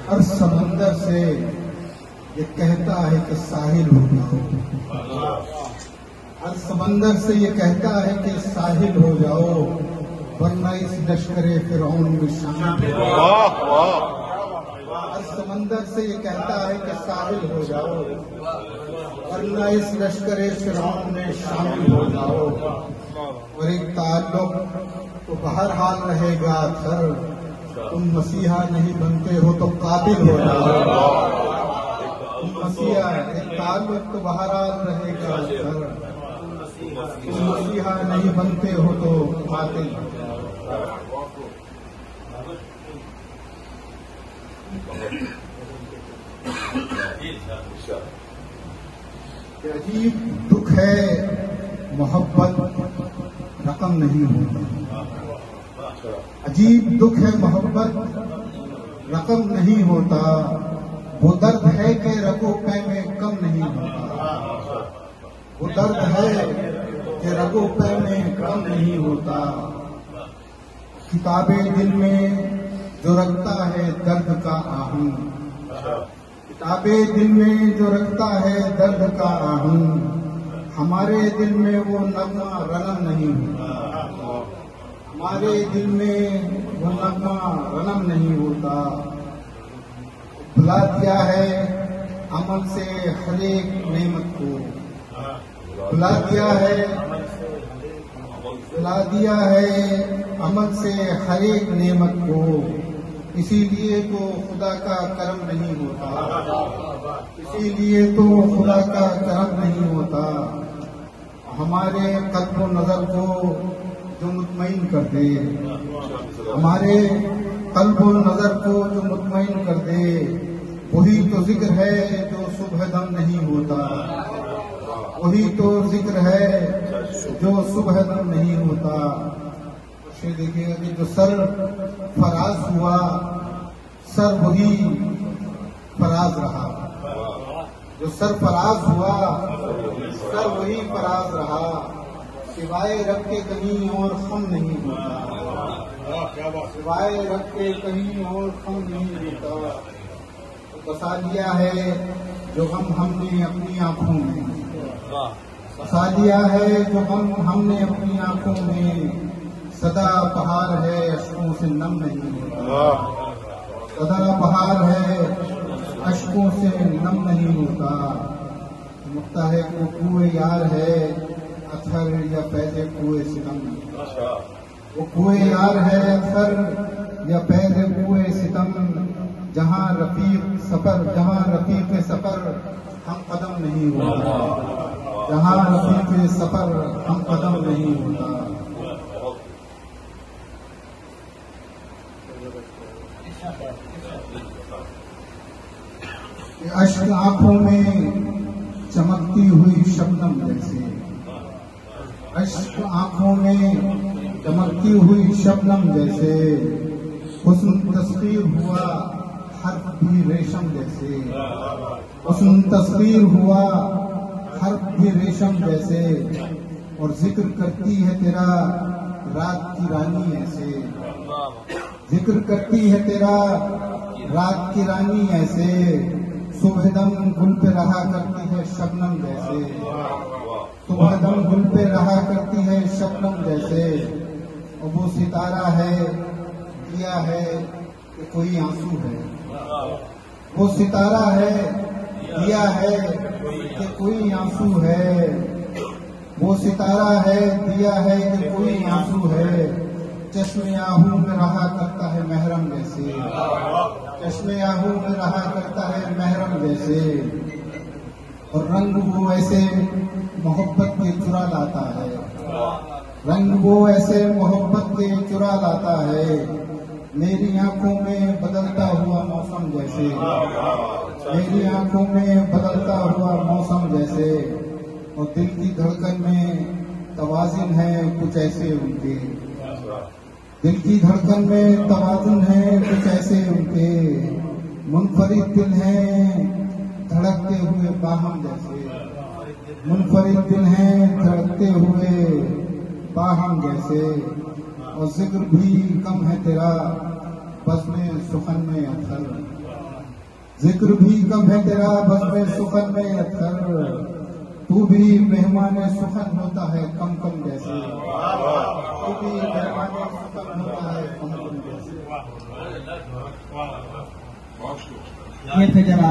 ہر سمندر سے یہ کہتا ہے کہ ساحل ہو جاؤ، ہر سمندر سے یہ کہتا ہے کہ ساحل ہو جاؤ، ورنہ اس لشکر فرعون میں شامل ہو جاؤ۔ ہر سمندر سے یہ کہتا ہے کہ ساحل ہو جاؤ، ورنہ اس لشکر فرعون میں شامل ہو جاؤ۔ اور ایک تعلق تو بہرحال رہے گا سر، تم مسیحا نہیں بنتے ہو تو قاتل ہو جاؤ۔ تم مسیحا، ایک تعلق تو بہرحال رہے گا سر، تم مسیحا نہیں بنتے ہو تو قاتل ہو جاؤ۔ عجیب دکھ ہے محبت رقم نہیں ہوتا، عجیب دکھ ہے محبت رقم نہیں ہوتا، وہ درد ہے کہ رگو پے میں کم نہیں ہوتا، وہ درد ہے کہ رگو پے میں کم نہیں ہوتا۔ کتاب دل میں جو رکھتا ہے درد کا آہوں، کتاب دل میں جو رکھتا ہے درد کا آہوں، ہمارے دل میں وہ نغمہ رنم نہیں ہوتا، ہمارے دل میں وہ نغمہ رنم نہیں ہوتا۔ بھلا دیا ہے عمل سے ہر ایک نعمت کو، بھلا دیا ہے عمل سے ہر ایک نعمت کو، اسی لیے تو خدا کا کرم نہیں ہوتا، اسی لیے تو خدا کا کرم نہیں ہوتا۔ ہمارے قلب و نظر کو جو مطمئن کر دے، ہمارے قلب و نظر کو جو مطمئن کر دے، وہی تو ذکر ہے جو صبح دم نہیں ہوتا، وہی تو ذکر ہے جو صبح دم نہیں ہوتا۔ دیکھیے گا کہ جو سر فراز ہوا، سر وہی فراز رہا، جو سر فراز ہوا سر وہی فراز رہا، سوائے رب کے کہیں اور خم نہیں ہوتا، سوائے رب کے کہیں اور خم نہیں ہوتا۔ بسا لیا ہے جو غم ہم نے اپنی آنکھوں میں، بسا لیا ہے جو غم ہم نے اپنی آنکھوں میں، سدا بہار ہے اشکوں سے نم نہیں ہوتا، سدا بہار ہے اشکوں سے نم نہیں ہوتا۔ مکتا ہے کہ وہ کوئے یار ہے اثر یا پہلے کوئے ستم، وہ کوئے یار ہے اثر یا پہلے کوئے ستم، جہاں رفیق سفر ہم قدم نہیں ہوتا، جہاں رفیق سفر ہم قدم نہیں ہوتا۔ اشک آنکھوں میں چمکتی ہوئی شبنم جیسے، اشک آنکھوں میں چمکتی ہوئی شبنم جیسے، حسن تصویر ہوا حرف بھی ریشم جیسے، حسن تصویر ہوا حرف بھی ریشم جیسے، اور ذکر کرتی ہے تیرا رات کی رانی ایسے، ذکر کرتی ہے تیرا رات کی رانی ایسے، صبح دم گل پہ رہا کرتی ہے شبنم جیسے، صبح دم گل پہ رہا کرتی ہے شبنم جیسے، اور وہ ستارہ ہے دیا ہے کہ کوئی آنسو ہے، وہ ستارہ ہے دیا ہے کہ کوئی آنسو ہے، وہ ستارہ ہے دیا ہے کہ کوئی آنسو ہے، چشم آہو میں رہا کرتا ہے محرم جیسے، چشم آہو میں رہا کرتا ہے محرم جیسے، اور رنگ وہ ایسے محبت کے چرا لاتا ہے، رنگ وہ ایسے محبت کے چرا لاتا ہے، میری آنکھوں میں بدلتا ہوا موسم جیسے، میری آنکھوں میں بدلتا ہوا موسم جیسے، اور دل کی دھڑکن میں توازن ہے کچھ ایسے ان کے، دل کی دھڑکن میں توازن ہے کچھ ایسے ان کے، منفرد دل ہیں دھڑکتے ہوئے باہم جیسے، منفرد دل ہیں دھڑکتے ہوئے باہم جیسے، اور ذکر بھی کم ہے تیرا بزم سخن میں اتھر، ذکر بھی کم ہے تیرا بزم سخن میں اتھر، تو بھی مہمان سخن ہوتا ہے کم کم جیسے، تو بھی مہمان سخن ہوتا ہے کم کم جیسے۔ یہ تھے جناب